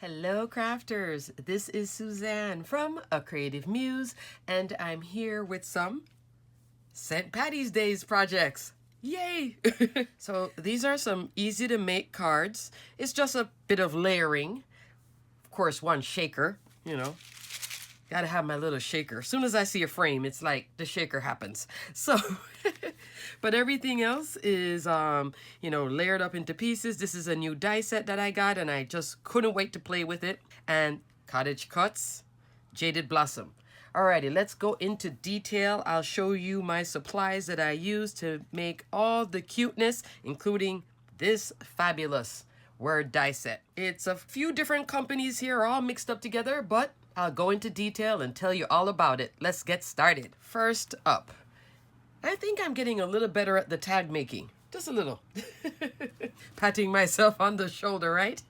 Hello crafters, this is Suzanne from A Creative Muse and I'm here with some St. Patty's Days projects. Yay! So these are some easy to make cards. It's just a bit of layering. Of course, one shaker, gotta have my little shaker. As soon as I see a frame, it's like the shaker happens. So, but everything else is, layered up into pieces. This is a new die set that I got and I just couldn't wait to play with it. And Cottage Cuts, Jaded Blossom. Alrighty, let's go into detail. I'll show you my supplies that I use to make all the cuteness, including this fabulous word die set. It's a few different companies here all mixed up together, but I'll go into detail and tell you all about it. Let's get started. First up, I think I'm getting a little better at the tag making. Just a little. Patting myself on the shoulder, right?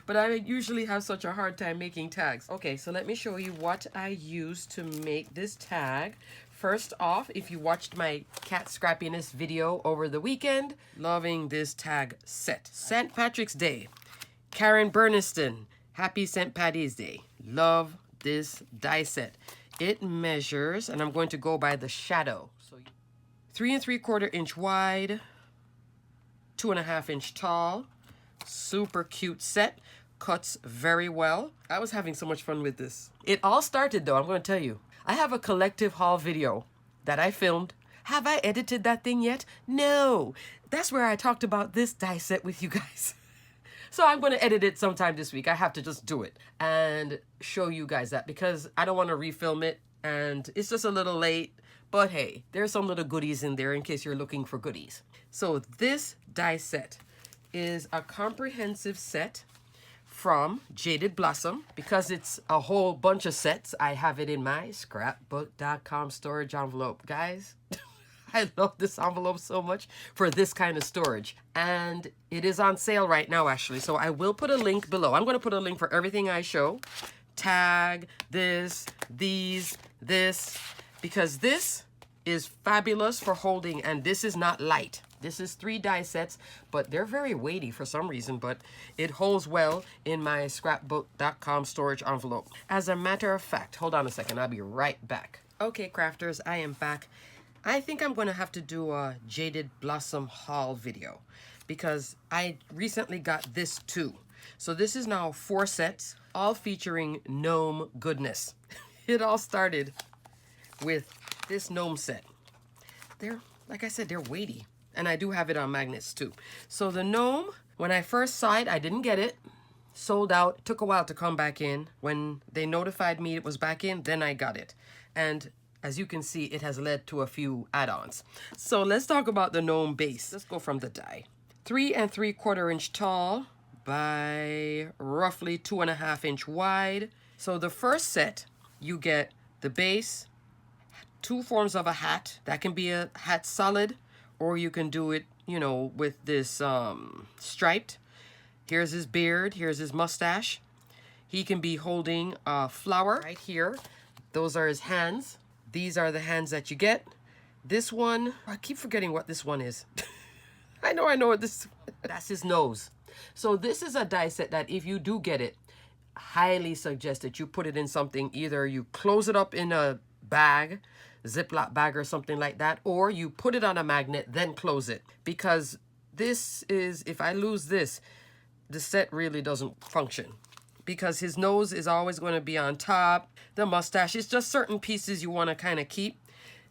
But I usually have such a hard time making tags. Okay, so let me show you what I used to make this tag. First off, if you watched my cat scrappiness video over the weekend, loving this tag set. St. Patrick's Day. Karen Burniston. Happy St. Patty's Day. Love this die set. It measures, and I'm going to go by the shadow. So 3 3/4 inch wide, 2.5 inch tall. Super cute set. Cuts very well. I was having so much fun with this. It all started though, I'm going to tell you. I have a collective haul video that I filmed. Have I edited that thing yet? No. That's where I talked about this die set with you guys. So I'm going to edit it sometime this week. I have to just do it and show you guys that because I don't want to refilm it and it's just a little late. But hey, there's some little goodies in there in case you're looking for goodies. So this die set is a comprehensive set from Jaded Blossom. Because it's a whole bunch of sets, I have it in my scrapbook.com storage envelope. Guys, I love this envelope so much for this kind of storage. And it is on sale right now, actually. So I will put a link below. I'm going to put a link for everything I show. Tag, this, these, this. Because this is fabulous for holding. And this is not light. This is 3 die sets, but they're very weighty for some reason. But it holds well in my scrapbook.com storage envelope. As a matter of fact, hold on a second. I'll be right back. Okay, crafters, I am back. I think I'm going to have to do a Jaded Blossom haul video because I recently got this too. So this is now 4 sets, all featuring Gnome goodness. It all started with this Gnome set. They're, like I said, they're weighty. And I do have it on magnets too. So the Gnome, when I first saw it, I didn't get it. Sold out. It took a while to come back in. When they notified me it was back in, then I got it. And as you can see, it has led to a few add-ons. So let's talk about the Gnome base. Let's go from the die. 3 3/4 inch tall by roughly 2.5 inch wide. So the first set, you get the base, 2 forms of a hat. That can be a hat solid, or you can do it, with this striped. Here's his beard. Here's his mustache. He can be holding a flower right here. Those are his hands. These are the hands that you get. This one, I keep forgetting what this one is. I know what this, that's his nose. So this is a die set that if you do get it, highly suggest that you put it in something. Either you close it up in a bag, Ziploc bag or something like that, or you put it on a magnet, then close it. Because this is, if I lose this, the set really doesn't function. Because his nose is always going to be on top. The mustache is just certain pieces you want to kind of keep.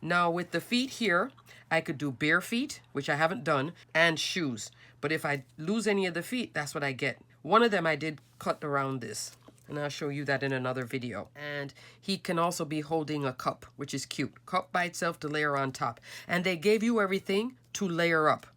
Now with the feet here, I could do bare feet, which I haven't done, and shoes. But if I lose any of the feet, that's what I get. One of them I did cut around this. And I'll show you that in another video. And he can also be holding a cup, which is cute. Cup by itself to layer on top. And they gave you everything to layer up,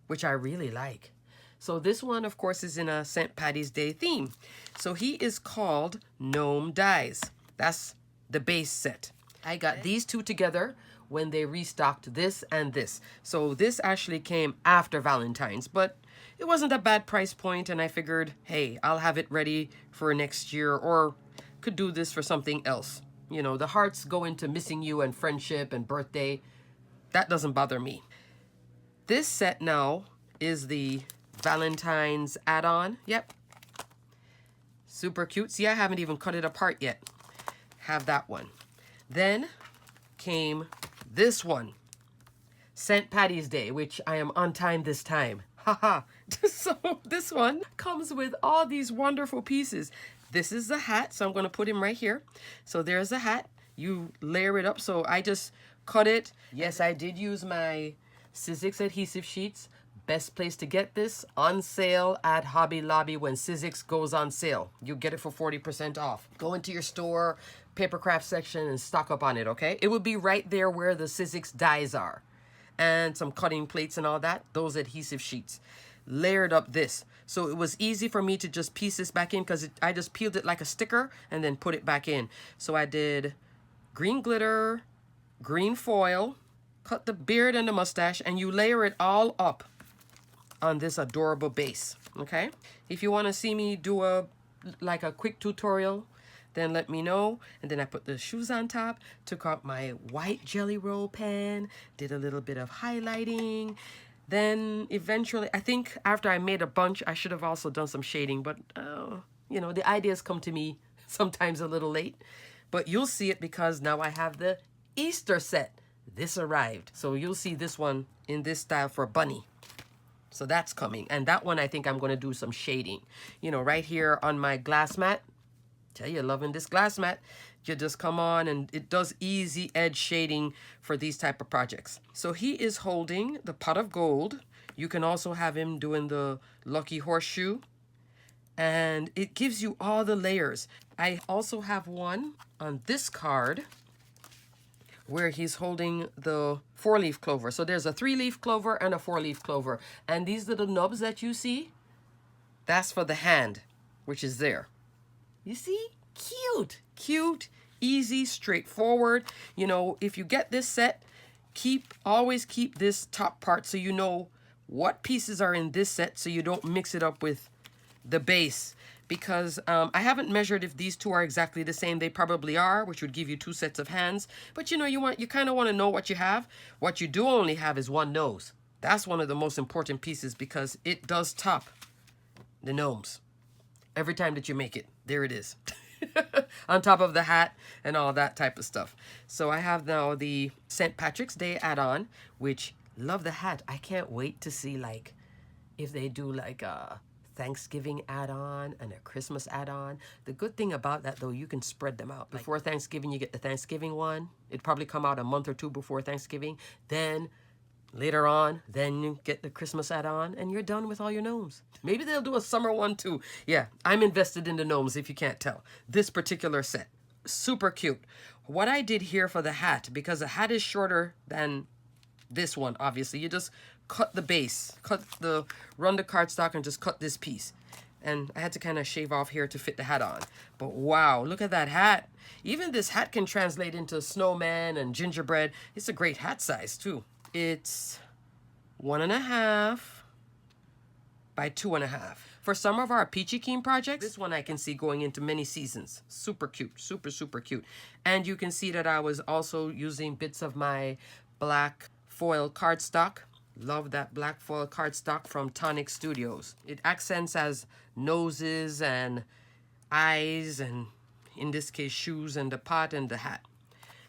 which I really like. So this one, of course, is in a St. Patty's Day theme. So he is called Gnome Dies. That's the base set. I got these 2 together when they restocked this and this. So this actually came after Valentine's, but it wasn't a bad price point, and I figured, hey, I'll have it ready for next year, or could do this for something else. The hearts go into missing you and friendship and birthday. That doesn't bother me. This set now is the Valentine's add-on. Yep. Super cute. See, I haven't even cut it apart yet. Have that one. Then came this one. St. Patty's Day, which I am on time this time. Haha. So this one comes with all these wonderful pieces. This is the hat, so I'm going to put him right here. So there's the hat. You layer it up. So I just cut it. Yes, I did use my Sizzix adhesive sheets. Best place to get this, on sale at Hobby Lobby when Sizzix goes on sale. You get it for 40% off. Go into your store, papercraft section, and stock up on it, okay? It would be right there where the Sizzix dies are. And some cutting plates and all that, those adhesive sheets. Layered up this. So it was easy for me to just piece this back in because I just peeled it like a sticker and then put it back in. So I did green glitter, green foil, cut the beard and the mustache, and you layer it all up on this adorable base. Okay, if you want to see me do a quick tutorial, then let me know. And then I put the shoes on top, took out my white jelly roll pen, did a little bit of highlighting. Then eventually, I think after I made a bunch, I should have also done some shading, but you know, the ideas come to me sometimes a little late. But you'll see it because now I have the Easter set. This arrived, so you'll see this one in this style for Bunny. So that's coming. And that one, I think I'm going to do some shading. You know, right here on my glass mat. Tell you, loving this glass mat. You just come on and it does easy edge shading for these type of projects. So he is holding the pot of gold. You can also have him doing the lucky horseshoe. And it gives you all the layers. I also have one on this card where he's holding the 4-leaf clover. So there's a 3-leaf clover and a 4-leaf clover. And these little nubs that you see, that's for the hand, which is there. You see? Cute. Cute, easy, straightforward. You know, if you get this set, always keep this top part so you know what pieces are in this set so you don't mix it up with the base. Because I haven't measured if these two are exactly the same. They probably are, which would give you 2 sets of hands. But you know, you kind of want to know what you have. What you do only have is one nose. That's one of the most important pieces because it does top the gnomes. Every time that you make it, there it is. On top of the hat and all that type of stuff. So I have now the St. Patrick's Day add-on, which love the hat. I can't wait to see like if they do like a Thanksgiving add-on and a Christmas add-on. The good thing about that though, you can spread them out. Before Thanksgiving, you get the Thanksgiving one. It'd probably come out a month or 2 before Thanksgiving. Then later on, then you get the Christmas add-on and you're done with all your gnomes. Maybe they'll do a summer one too. Yeah, I'm invested in the gnomes if you can't tell. This particular set, super cute. What I did here for the hat, because the hat is shorter than this one, obviously, you just cut the base, run the cardstock and just cut this piece. And I had to kind of shave off here to fit the hat on. But wow, look at that hat. Even this hat can translate into snowman and gingerbread. It's a great hat size too. It's 1.5 by 2.5. For some of our Peachy Keen projects, this one I can see going into many seasons. Super cute, super, super cute. And you can see that I was also using bits of my black foil cardstock. Love that black foil cardstock from Tonic Studios. It accents as noses and eyes and in this case shoes and the pot and the hat.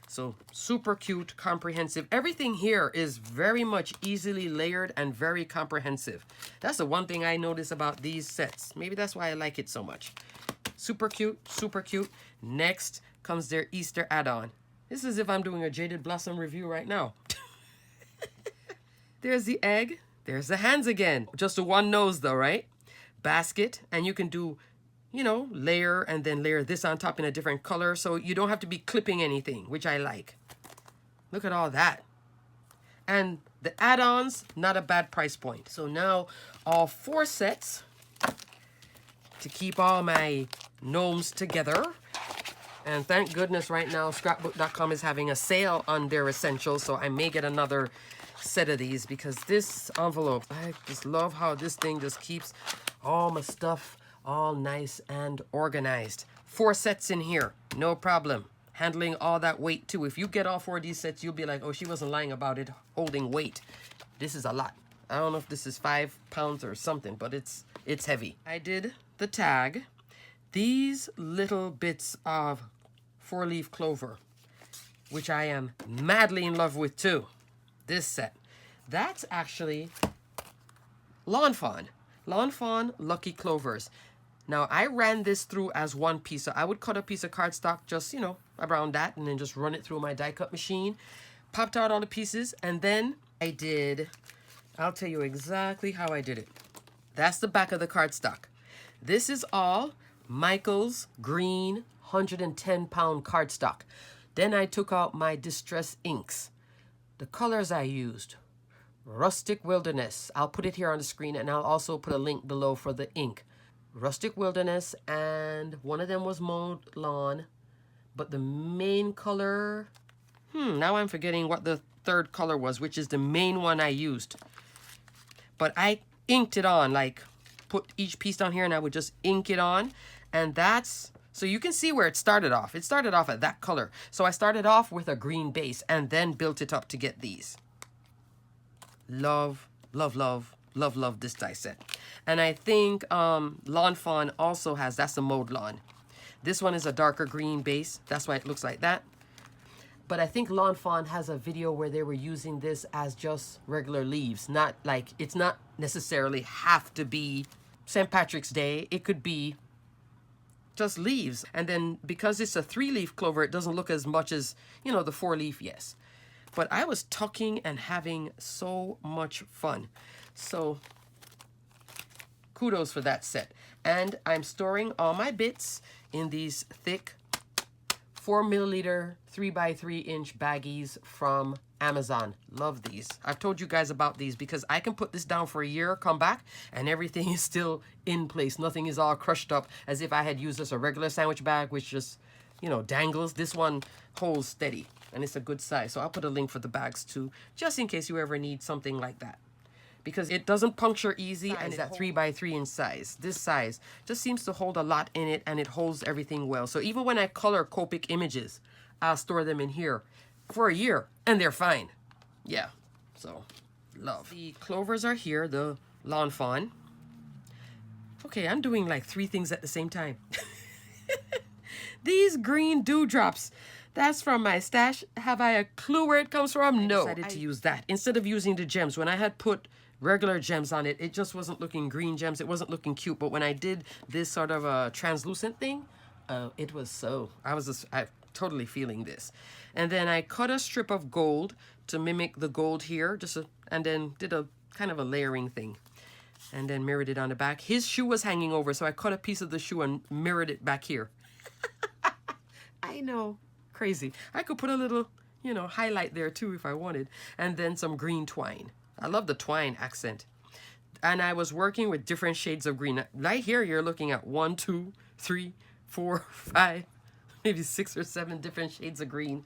So super cute, comprehensive. Everything here is very much easily layered and very comprehensive. That's the one thing I notice about these sets. Maybe that's why I like it so much. Super cute, super cute. Next comes their Easter add-on. This is as if I'm doing a Jaded Blossom review right now. There's the egg. There's the hands again. Just a one nose though, right? Basket. And you can do, you know, layer and then layer this on top in a different color. So you don't have to be clipping anything, which I like. Look at all that. And the add-ons, not a bad price point. So now all 4 sets to keep all my gnomes together. And thank goodness right now scrapbook.com is having a sale on their essentials. So I may get another set of these because this envelope, I just love how this thing just keeps all my stuff all nice and organized. 4 sets in here, no problem. Handling all that weight too. If you get all 4 of these sets, you'll be like, oh, she wasn't lying about it holding weight. This is a lot. I don't know if this is 5 pounds or something, but it's heavy. I did the tag. these little bits of 4-leaf clover, which I am madly in love with too. This set. That's actually Lawn Fawn. Lawn Fawn Lucky Clovers. Now, I ran this through as one piece. So I would cut a piece of cardstock just, you know, around that and then just run it through my die cut machine. Popped out all the pieces and then I did, I'll tell you exactly how I did it. That's the back of the cardstock. This is all Michael's green 110-pound cardstock. Then I took out my distress inks. The colors I used, Rustic Wilderness. I'll put it here on the screen and I'll also put a link below for the ink. Rustic Wilderness, and one of them was Mowed Lawn. But the main color, now I'm forgetting what the third color was, which is the main one I used. But I inked it on, like put each piece down here and I would just ink it on. And that's, so you can see where it started off. It started off at that color. So I started off with a green base and then built it up to get these. Love, love, love, love, love this die set. And I think Lawn Fawn also has, that's a mowed lawn. This one is a darker green base. That's why it looks like that. But I think Lawn Fawn has a video where they were using this as just regular leaves. Not like, it's not necessarily have to be St. Patrick's Day. It could be just leaves. And then because it's a 3-leaf clover, it doesn't look as much as, you know, the 4-leaf, yes. But I was tucking and having so much fun. So kudos for that set. And I'm storing all my bits in these thick 4 milliliter 3x3 inch baggies from Amazon. Love these. I've told you guys about these because I can put this down for a year, come back, and everything is still in place. Nothing is all crushed up as if I had used this a regular sandwich bag, which just, you know, dangles. This one holds steady and it's a good size. So I'll put a link for the bags too, just in case you ever need something like that. Because it doesn't puncture easy and it's that 3x3 inch size. This size just seems to hold a lot in it and it holds everything well. So even when I color Copic images, I'll store them in here for a year and they're fine. Yeah, so love. The clovers are here, the Lawn Fawn. Okay, I'm doing like 3 things at the same time. These green dewdrops. That's from my stash. Have I a clue where it comes from? No. I decided to use that instead of using the gems. When I had put regular gems on it, it just wasn't looking green gems. It wasn't looking cute. But when I did this sort of a translucent thing, it was so, I'm totally feeling this. And then I cut a strip of gold to mimic the gold here, and then did a kind of a layering thing. And then mirrored it on the back. His shoe was hanging over, so I cut a piece of the shoe and mirrored it back here. I know. Crazy. I could put a little, you know, highlight there too if I wanted. And then some green twine. I love the twine accent. And I was working with different shades of green. Right here, you're looking at 1, 2, 3, 4, 5, maybe 6 or 7 different shades of green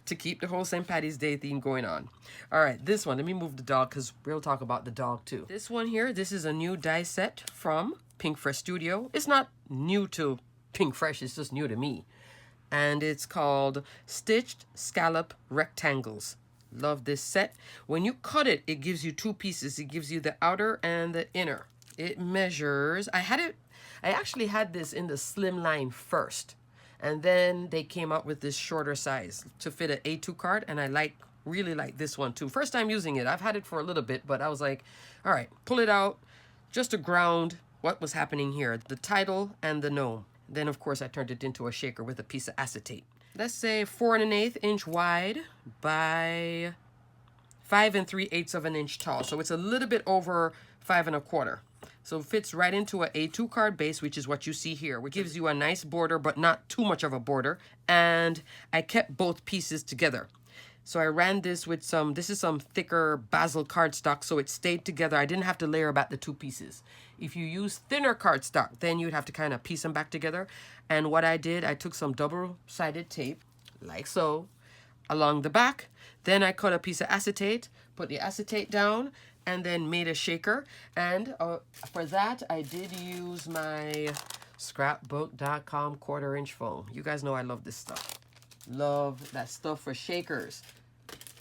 to keep the whole St. Patty's Day theme going on. All right, this one, let me move the dog because we'll talk about the dog too. This one here, this is a new die set from Pink Fresh Studio. It's not new to Pink Fresh, it's just new to me. And it's called Stitched Scallop Rectangles. Love this set. When you cut it, it gives you 2 pieces. It gives you the outer and the inner. It measures, I actually had this in the slim line first. And then they came out with this shorter size to fit an A2 card. And I really like this one too. First time using it. I've had it for a little bit, but I was like, all right, pull it out just to ground what was happening here. The title and the gnome. Then, of course, I turned it into a shaker with a piece of acetate. Let's say 4 1/8 inch wide by 5 3/8 of an inch tall. So it's a little bit over 5 1/4. So it fits right into a A2 card base, which is what you see here, which gives you a nice border, but not too much of a border. And I kept both pieces together. So I ran this with this is some thicker basil cardstock, so it stayed together. I didn't have to layer back the 2 pieces. If you use thinner cardstock, then you'd have to kind of piece them back together. And what I did, I took some double-sided tape, like so, along the back. Then I cut a piece of acetate, put the acetate down, and then made a shaker. And for that, I did use my scrapbook.com 1/4 inch foam. You guys know I love this stuff. Love that stuff for shakers.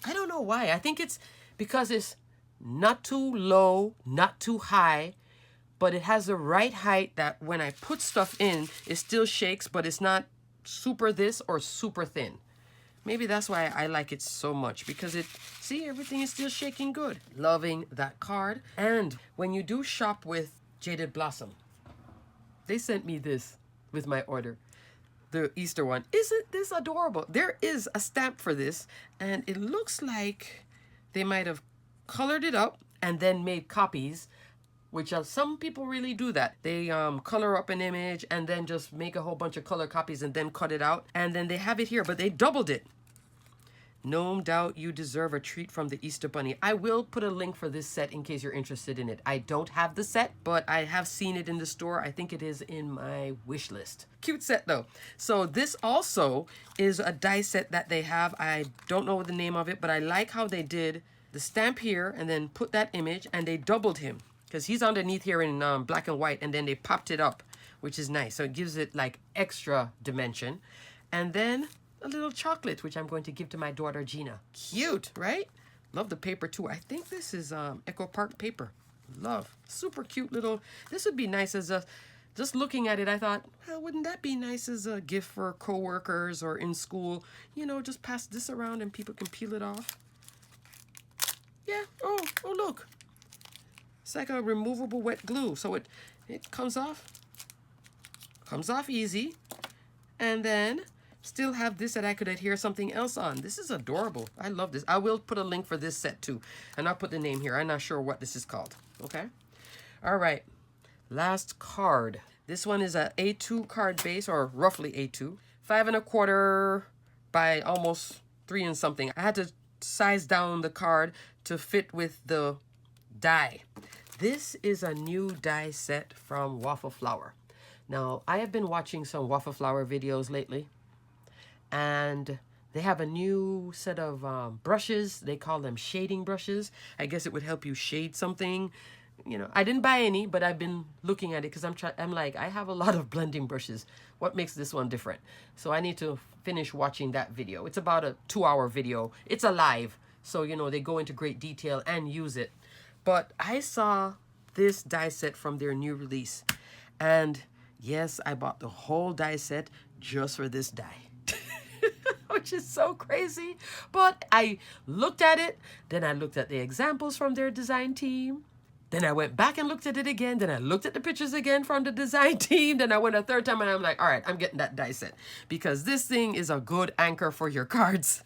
I don't know why. I think it's because it's not too low, not too high, but it has the right height that when I put stuff in, it still shakes, but it's not super this or super thin. Maybe that's why I like it so much, because it, see, everything is still shaking good. Loving that card. And when you do shop with Jaded Blossom, they sent me this with my order. The Easter one. Isn't this adorable? There is a stamp for this, and it looks like they might have colored it up and then made copies, which some people really do that. They color up an image and then just make a whole bunch of color copies and then cut it out. And then they have it here, but they doubled it. No doubt you deserve a treat from the Easter Bunny. I will put a link for this set in case you're interested in it. I don't have the set, but I have seen it in the store. I think it is in my wish list. Cute set though. So this also is a die set that they have. I don't know the name of it, but I like how they did the stamp here and then put that image, and they doubled him because he's underneath here in black and white, and then they popped it up, which is nice. So it gives it like extra dimension. And then a little chocolate, which I'm going to give to my daughter Gina. Cute, right? Love the paper too. I think this is Echo Park paper. Love. Super cute little. This would be nice as a, just looking at it, I thought, well, wouldn't that be nice as a gift for coworkers or in school? You know, just pass this around and people can peel it off. Yeah. Oh, look. It's like a removable wet glue. So it comes off. Comes off easy. And then still have this that I could adhere something else on. This is adorable. I love this. I will put a link for this set too. And I'll put the name here. I'm not sure what this is called. Okay. All right. Last card. This one is a A2 card base, or roughly A2. 5 1/4 by almost 3 and something. I had to size down the card to fit with the die. This is a new die set from Waffle Flower. Now, I have been watching some Waffle Flower videos lately, and they have a new set of brushes. They call them shading brushes. I guess it would help you shade something. You know, I didn't buy any, but I've been looking at it because I'm like, I have a lot of blending brushes. What makes this one different? So I need to finish watching that video. It's about a 2-hour video. It's a live, so you know, they go into great detail and use it. But I saw this die set from their new release, and yes, I bought the whole die set just for this die. Which is so crazy. But I looked at it, then I looked at the examples from their design team, then I went back and looked at it again, then I looked at the pictures again from the design team, then I went a third time, and I'm like, all right, I'm getting that die set, because this thing is a good anchor for your cards.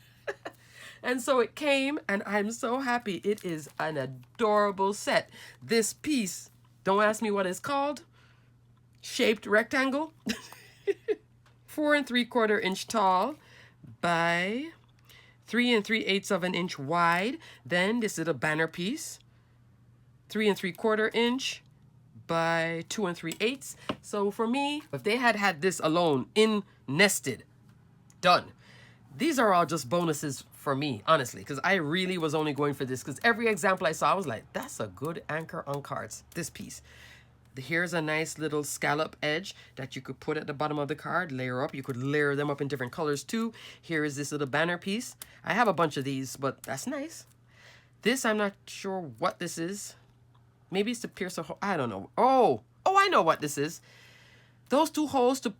And so it came, and I'm so happy. It is an adorable set. This piece, don't ask me what it's called, shaped rectangle, 4 3/4 inch tall by 3 3/8 of an inch wide. Then this little banner piece, 3 3/4 inch by 2 3/8. So for me, if they had this alone in nested, done. These are all just bonuses for me, honestly, because I really was only going for this, because every example I saw, I was like, that's a good anchor on cards, this piece. Here's a nice little scallop edge that you could put at the bottom of the card, layer up. You could layer them up in different colors too. Here is this little banner piece. I have a bunch of these, but that's nice. This, I'm not sure what this is. Maybe it's to pierce a hole. I don't know. Oh, I know what this is. Those 2 holes to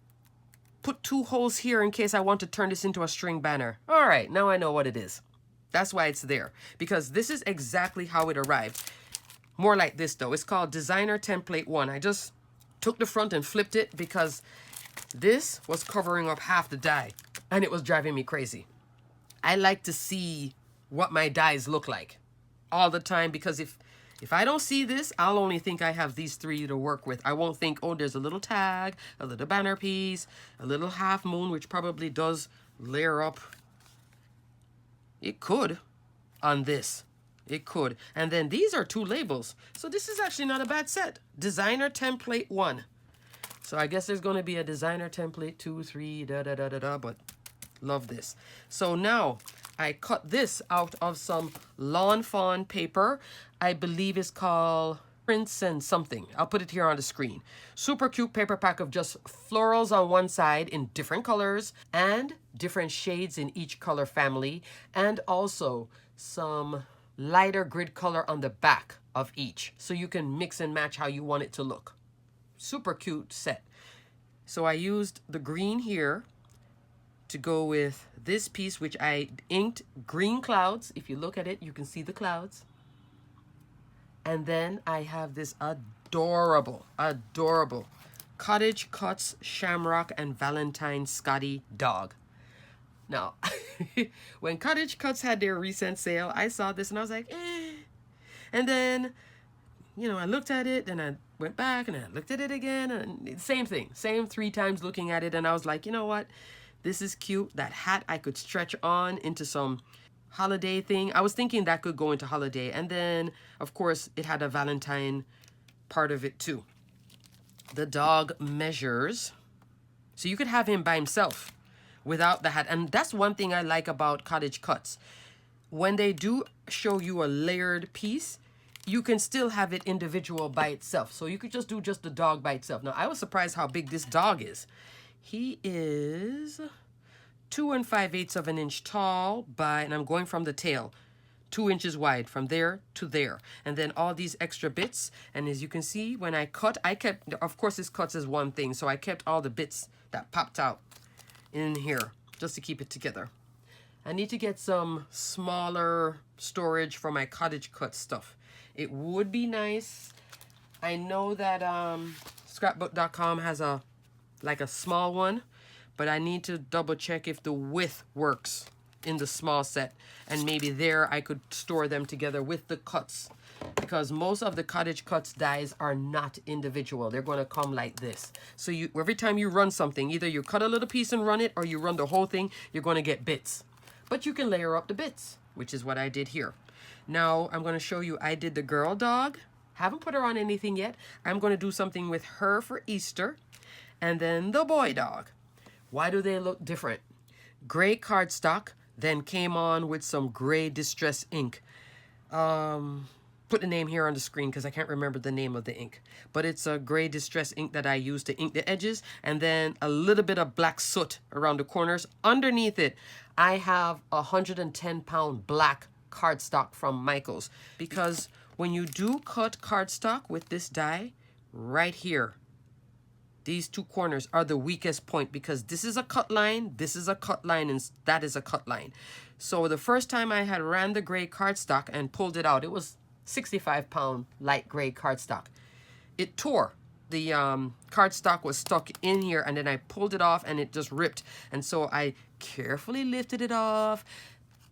put 2 holes here in case I want to turn this into a string banner. All right, now I know what it is. That's why it's there, because this is exactly how it arrived. More like this though. It's called Designer Template 1. I just took the front and flipped it because this was covering up half the die and it was driving me crazy. I like to see what my dies look like all the time, because if I don't see this, I'll only think I have these 3 to work with. I won't think, oh, there's a little tag, a little banner piece, a little half moon, which probably does layer up. It could on this. It could. And then these are 2 labels. So this is actually not a bad set. Designer Template 1. So I guess there's going to be a Designer Template 2, 3, but love this. So now I cut this out of some Lawn Fawn paper. I believe it's called Prince and something. I'll put it here on the screen. Super cute paper pack of just florals on one side in different colors and different shades in each color family, and also some lighter grid color on the back of each. So you can mix and match how you want it to look. Super cute set. So I used the green here to go with this piece, which I inked green clouds. If you look at it, you can see the clouds. And then I have this adorable, adorable Cottage Cuts Shamrock and Valentine Scotty dog. Now, when Cottage Cuts had their recent sale, I saw this and I was like, eh. And then, you know, I looked at it and I went back and I looked at it again, and same thing, same 3 times looking at it. And I was like, you know what? This is cute. That hat I could stretch on into some holiday thing. I was thinking that could go into holiday. And then, of course, it had a Valentine part of it too. The dog measures, so you could have him by himself without the hat. And that's one thing I like about Cottage Cuts. When they do show you a layered piece, you can still have it individual by itself. So you could just do just the dog by itself. Now, I was surprised how big this dog is. He is 2 5/8 of an inch tall by, and I'm going from the tail, 2 inches wide from there to there. And then all these extra bits. And as you can see, when I cut, I kept, of course this cuts as one thing. So I kept all the bits that popped out in here just to keep it together. I need to get some smaller storage for my Cottage Cut stuff. It would be nice. I know that scrapbook.com has a small one, but I need to double check if the width works in the small set, and maybe there I could store them together with the cuts, because most of the Cottage Cuts dies are not individual. They're going to come like this. So you, every time you run something, either you cut a little piece and run it, or you run the whole thing, you're going to get bits. But you can layer up the bits, which is what I did here. Now I'm going to show you, I did the girl dog. Haven't put her on anything yet. I'm going to do something with her for Easter. And then the boy dog. Why do they look different? Gray cardstock, then came on with some gray distress ink. Put the name here on the screen because I can't remember the name of the ink. But it's a gray distress ink that I use to ink the edges. And then a little bit of black soot around the corners. Underneath it, I have a 110-pound black cardstock from Michaels. Because when you do cut cardstock with this die, right here, these 2 corners are the weakest point, because this is a cut line, this is a cut line, and that is a cut line. So the first time I had ran the gray cardstock and pulled it out, it was 65-pound light gray cardstock. It tore. The cardstock was stuck in here, and then I pulled it off and it just ripped. And so I carefully lifted it off,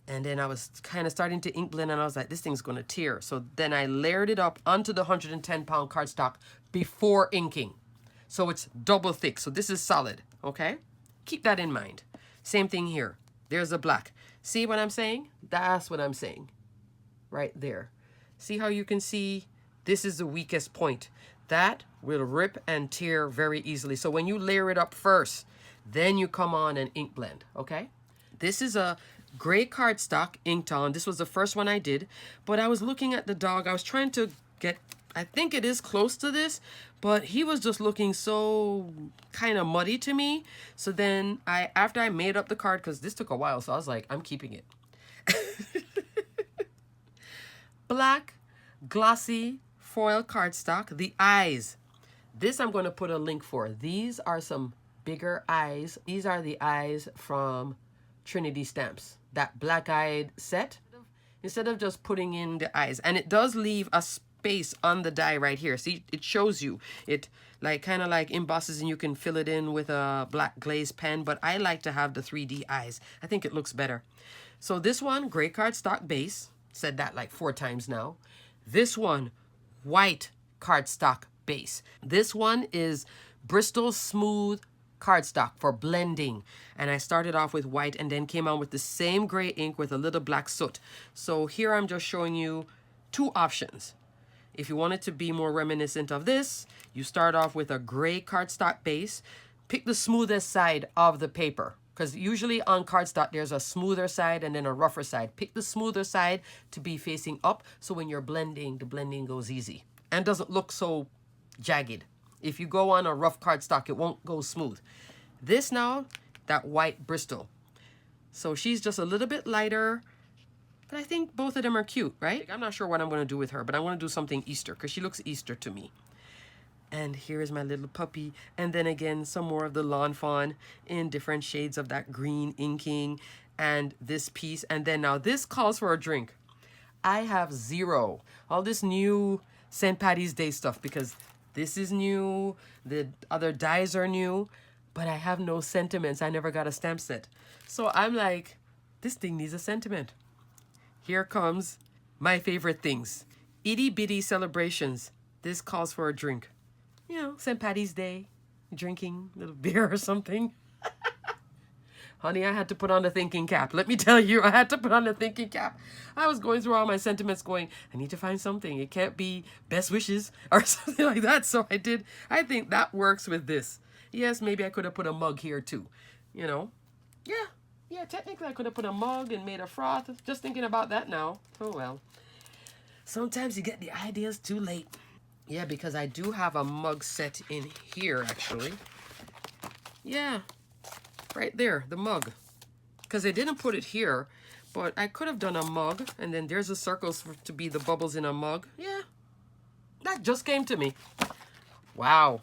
and then I was kind of starting to ink blend, and I was like, this thing's going to tear. So then I layered it up onto the 110-pound cardstock before inking. So it's double thick. So this is solid, okay? Keep that in mind. Same thing here. There's a black. See what I'm saying? That's what I'm saying. Right there. See how you can see this is the weakest point. That will rip and tear very easily. So when you layer it up first, then you come on and ink blend, okay? This is a gray cardstock inked on. This was the first one I did. But I was looking at the dog. I was trying to get, I think it is close to this, but he was just looking so kind of muddy to me. So then after I made up the card, because this took a while, so I was like, I'm keeping it. Black, glossy foil cardstock. The eyes. This I'm going to put a link for. These are some bigger eyes. These are the eyes from Trinity Stamps. That black-eyed set. Instead of just putting in the eyes. And it does leave a space on the die right here. See, it shows you. It kind of like embosses, and you can fill it in with a black glaze pen. But I like to have the 3D eyes. I think it looks better. So this one, gray cardstock base. Said that like 4 times now. This one, white cardstock base. This one is Bristol Smooth cardstock for blending. And I started off with white and then came on with the same gray ink with a little black soot. So here I'm just showing you 2 options. If you want it to be more reminiscent of this, you start off with a gray cardstock base. Pick the smoothest side of the paper, because usually on cardstock there's a smoother side and then a rougher side. Pick the smoother side to be facing up, so when you're blending, the blending goes easy and doesn't look so jagged. If you go on a rough cardstock, it won't go smooth. This now, that white Bristol. So she's just a little bit lighter. But I think both of them are cute, right? I'm not sure what I'm going to do with her, but I want to do something Easter because she looks Easter to me. And here's my little puppy. And then again, some more of the lawn fawn in different shades of that green inking and this piece. And then now this calls for a drink. I have zero. All this new St. Patty's Day stuff because this is new. The other dies are new. But I have no sentiments. I never got a stamp set. So I'm like, this thing needs a sentiment. Here comes my favorite things. Itty bitty celebrations. This calls for a drink. You know, St. Patty's Day, drinking a little beer or something. Honey, I had to put on the thinking cap. Let me tell you, I had to put on the thinking cap. I was going through all my sentiments going, I need to find something. It can't be best wishes or something like that. So I did. I think that works with this. Yes, maybe I could have put a mug here too. You know? Yeah, technically I could have put a mug and made a froth. Just thinking about that now. Oh, well. Sometimes you get the ideas too late. Yeah, because I do have a mug set in here, actually. Yeah, right there, the mug. Because I didn't put it here, but I could have done a mug, and then there's the circles to be the bubbles in a mug. Yeah, that just came to me. Wow.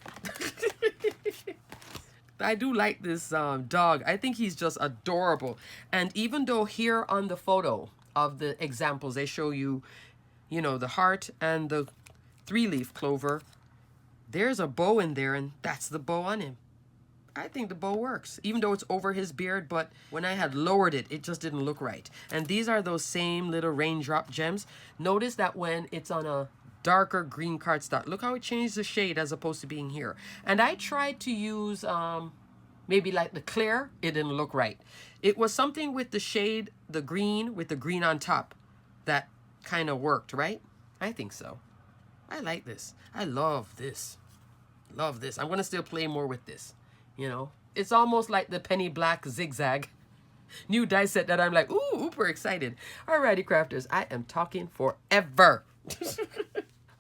I do like this dog. I think he's just adorable. And even though here on the photo of the examples, they show you, you know, the heart and the 3-leaf clover, there's a bow in there, and that's the bow on him. I think the bow works, even though it's over his beard, but when I had lowered it, it just didn't look right. And these are those same little raindrop gems. Notice that when it's on a darker green cardstock, look how it changed the shade as opposed to being here. And I tried to use maybe like the clear, it didn't look right. It was something with the shade, the green, with the green on top, that kind of worked, right? I think so. I like this. I love this. Love this. I'm going to still play more with this. You know, it's almost like the penny black zigzag new die set that I'm like, ooh, super excited. Alrighty, crafters. I am talking forever.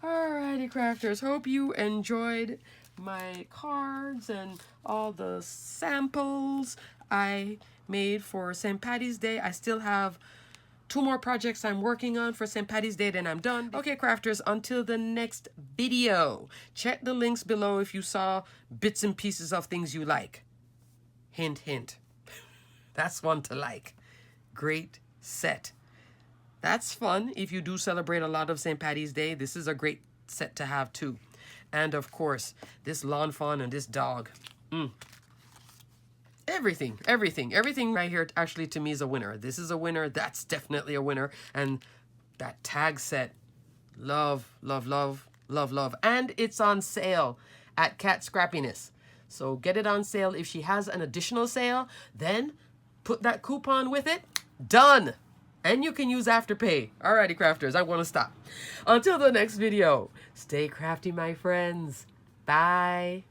Alrighty, crafters. Hope you enjoyed my cards and all the samples I made for St. Patty's Day. I still have 2 more projects I'm working on for St. Patty's Day, then I'm done. Okay, crafters, until the next video. Check the links below if you saw bits and pieces of things you like. Hint, hint. That's one to like. Great set. That's fun if you do celebrate a lot of St. Patty's Day. This is a great set to have too. And of course, this lawn fawn and this dog. Everything right here actually to me is a winner. This is a winner. That's definitely a winner. And that tag set, love, love, love, love, love. And it's on sale at Cat Scrappiness. So get it on sale. If she has an additional sale, then put that coupon with it. Done. And you can use Afterpay. Alrighty, crafters, I want to stop. Until the next video, stay crafty, my friends. Bye.